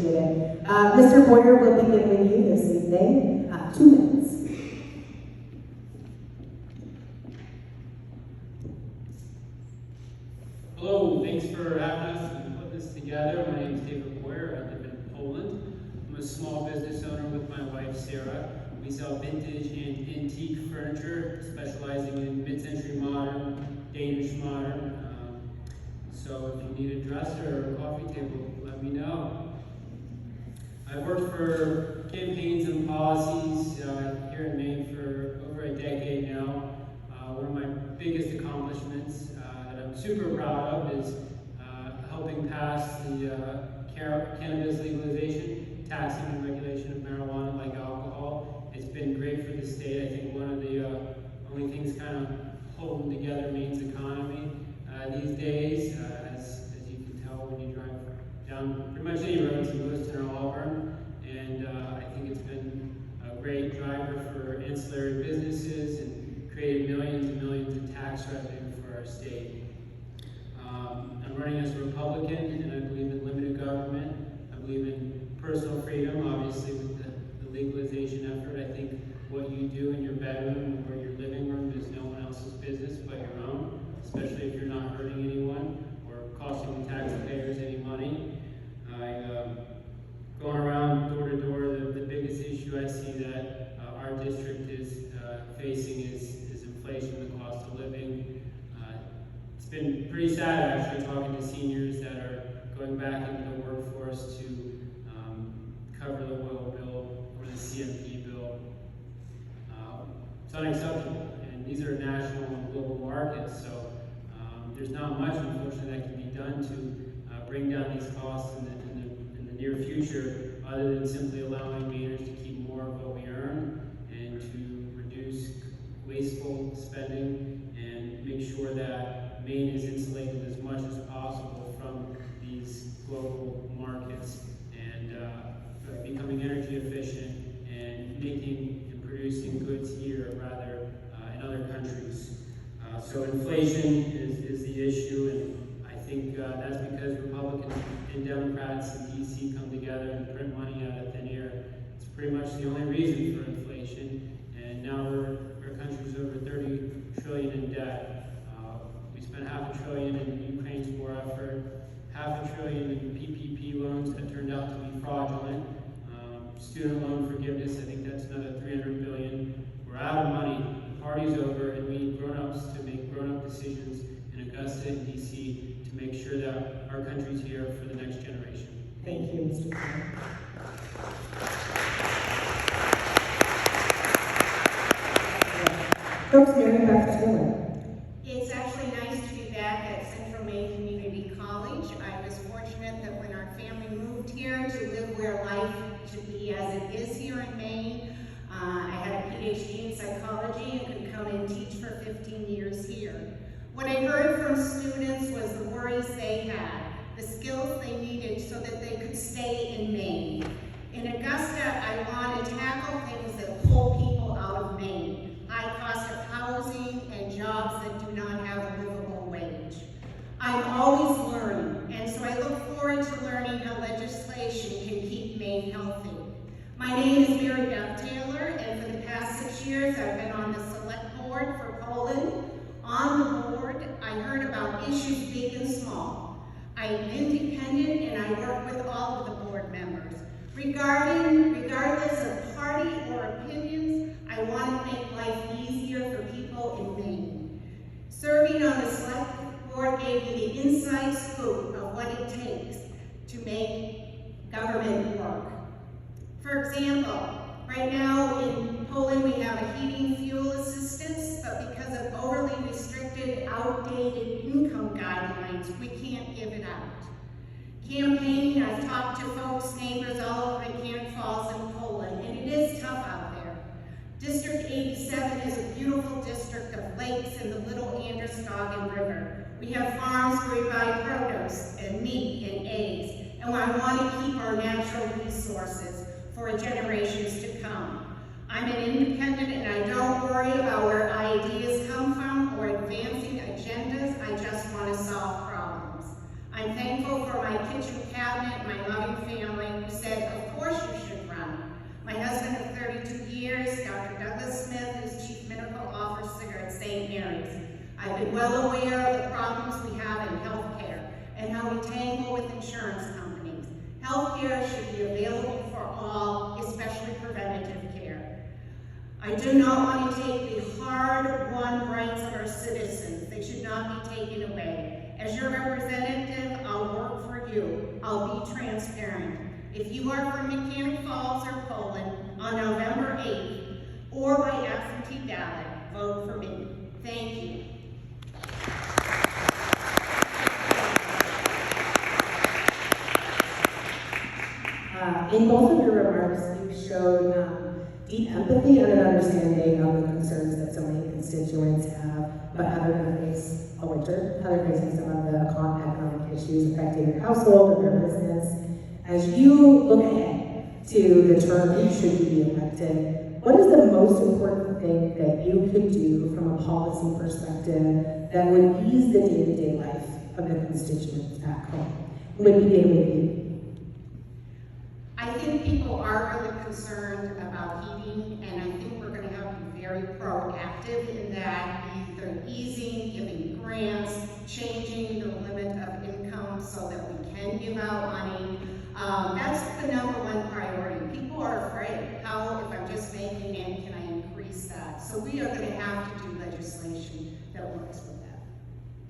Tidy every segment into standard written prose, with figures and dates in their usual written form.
today. Mr. Boyer will begin with you this evening. 2 minutes. Hello, thanks for having us and putting this together. My name is David Boyer. I live in Poland. I'm a small business owner with my wife, Sarah. We sell vintage and antique furniture, specializing in mid-century modern, Danish modern. So if you need a dresser or a coffee table, let me know. I've worked for campaigns and policies here in Maine for over a decade now. One of my biggest accomplishments that I'm super proud of is helping pass the cannabis legalization, taxing and regulation of marijuana like alcohol. It's been great for the state. I think one of the only things kind of holding together Maine's economy these days, as you can tell when you drive down pretty much any roads in Lewiston or Auburn. And I think it's been a great driver for ancillary businesses and created millions and millions of tax revenue for our state. I'm running as a Republican, and I believe in limited government. I believe in personal freedom, obviously with the legalization effort. I think what you do in your bedroom or your living room is no one else's business but your own, especially if you're not hurting anyone or costing the taxpayers any money. Going around door to door, the biggest issue I see that our district is facing is inflation, the cost of living. It's been pretty sad actually talking to seniors that are going back into the workforce to cover the oil bill or the CMP bill. It's unacceptable, and these are national and global markets, so there's not much, unfortunately, that can be done to bring down these costs in the near future, other than simply allowing Mainers to keep more of what we earn and to reduce wasteful spending and make sure that Maine is insulated as much as possible from these global markets and becoming energy efficient and making and producing goods here rather in other countries. So inflation is the issue, and I think that's because Republicans and Democrats in DC come together and print money out of thin air. It's pretty much the only reason for inflation, and now our country's over 30 trillion in debt. We spent $500 billion in Ukraine's war effort, $500 billion in PPP loans that turned out to be fraudulent. Student loan forgiveness, I think that's another $300 billion. We're out of money. The party's over, and we need grown-ups to make grown-up decisions in Augusta and DC to make sure that our country's here for the next generation. Thank you, Mr. Chairman. Folks, Mary-Beth Taylor. It's actually nice to be back at Central Maine Community College. I was fortunate that when our family moved here to live where life should be as it is here in Maine, I had a PhD in psychology and could come and teach for 15 years here. What I heard from students was the worries they had, the skills they needed so that they could stay in Maine. In Augusta, I want to tackle things that pull people out of Maine. High cost of housing and jobs that do not have a livable wage. I'm always learning, and so I look forward to learning how legislation can keep Maine healthy. My name is Mary-Beth Taylor, and for the past 6 years, I've been on the select board for Poland. On the board, I heard about issues big and small. I'm independent, and I work with all of the board members. Regardless of party or opinions, I want to make life easier for people in Maine. Serving on the select board gave me the inside scoop of what it takes to make government work. For example, right now in Poland we have a heating fuel assistance, but because of overly restricted, outdated income guidelines, we can't give it out. Campaigning, I've talked to folks, neighbors all over Cannon Falls and Poland, and it is tough out there. District 87 is a beautiful district of lakes and the Little Androscoggin River. We have farms where we buy produce and meat and eggs, and I want to keep our natural resources for generations to come. I'm an independent and I don't worry about where ideas come from or advancing agendas. I just want to solve problems. I'm thankful for my kitchen cabinet, my loving family who said, of course you should run. My husband of 32 years, Dr. Douglas Smith, who's Chief Medical Officer at St. Mary's. I've been well aware of the problems we have in healthcare and how we tangle with insurance companies. Healthcare should be available for all, especially preventative care. I do not want to take the hard-won rights of our citizens. They should not be taken away. As your representative, I'll work for you. I'll be transparent. If you are from Mechanic Falls or Poland on November 8th, or by absentee ballot, vote for me. Thank you. In both of your remarks, you showed deep empathy and an understanding of the concerns that so many constituents have about how they're going to face a winter, how they're facing some of the economic issues affecting their household or their business. As you look ahead to the term you should be elected, what is the most important thing that you could do from a policy perspective that would ease the day-to-day life of the constituents back home? What would be able to be? I think people are really concerned about heating, and I think we're going to have to be very proactive in that, either easing, giving grants, changing the limit of income so that we can give out money. That's the #1 priority. People are afraid. How, if I'm just making it, can I increase that? So we are going to have to do legislation that works with that.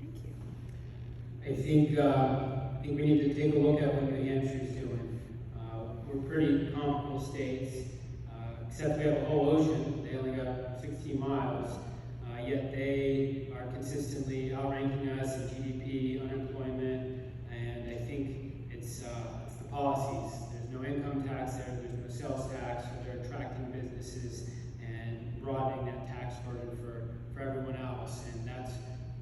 Thank you. I think we need to take a look at what New Hampshire is doing. We're pretty comparable states, except we have a whole ocean. They only got 16 miles, yet they are consistently outranking us in GDP, unemployment, and I think it's the policies. There's no income tax there, there's no sales tax, so they're attracting businesses and broadening that tax burden for everyone else, and that's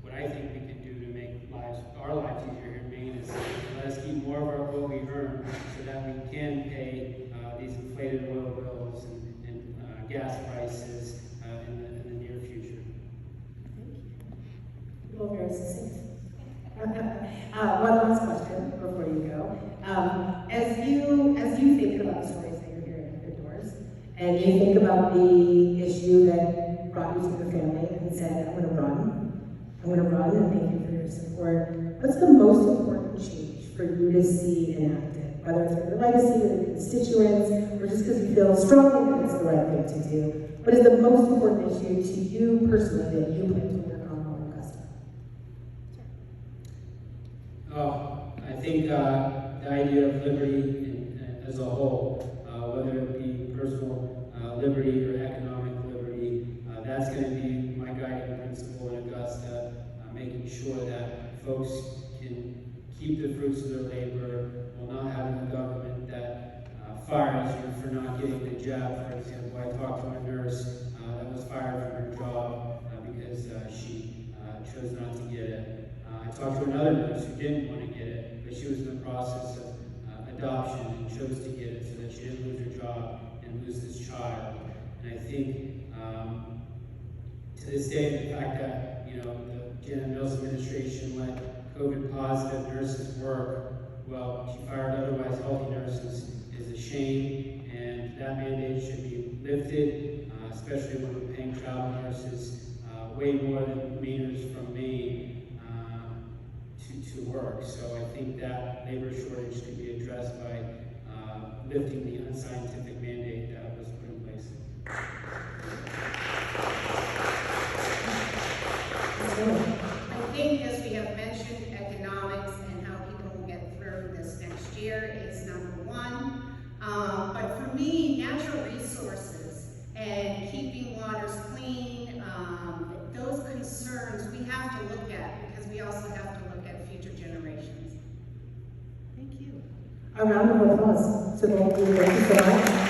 what I think we can do to make our lives easier here in Maine, is let us keep more of what we earn so that we can pay these inflated oil bills and gas prices in the near future. Well, very succinct. One last question before you go. As you think about the stories that you're hearing at the doors, and you think about the issue that brought you to your family and said, I'm going to run, and thank you for your support. What's the most important change for you to see enacted? Whether it's for your legacy or your constituents, or just because you feel strongly that it's the right thing to do. What is the most important issue to you personally that you plan to work on while in Augusta? I think the idea of liberty as a whole, whether it be personal liberty or economic liberty, that's going to be my guiding principle in Augusta, making sure that folks can keep the fruits of their labor while not having a government that fires you for not getting the jab. For example, I talked to a nurse that was fired from her job because she chose not to get it. I talked to another nurse who didn't want to get it, but she was in the process of adoption and chose to get it so that she didn't lose her job and lose this child. And I think to this day, the fact that the Janet Mills administration let COVID positive nurses work, well, she fired otherwise healthy nurses, is a shame, and that mandate should be lifted, especially when we're paying travel nurses way more than Mainers from Maine to work. So I think that labor shortage could be addressed by lifting the unscientific mandate that was put in place. I think, as we have mentioned, economics and how people will get through this next year is #1. But for me, natural resources and keeping waters clean, those concerns we have to look at, because we also have to look at future generations. Thank you. A round of applause to both of you. Thank you so much.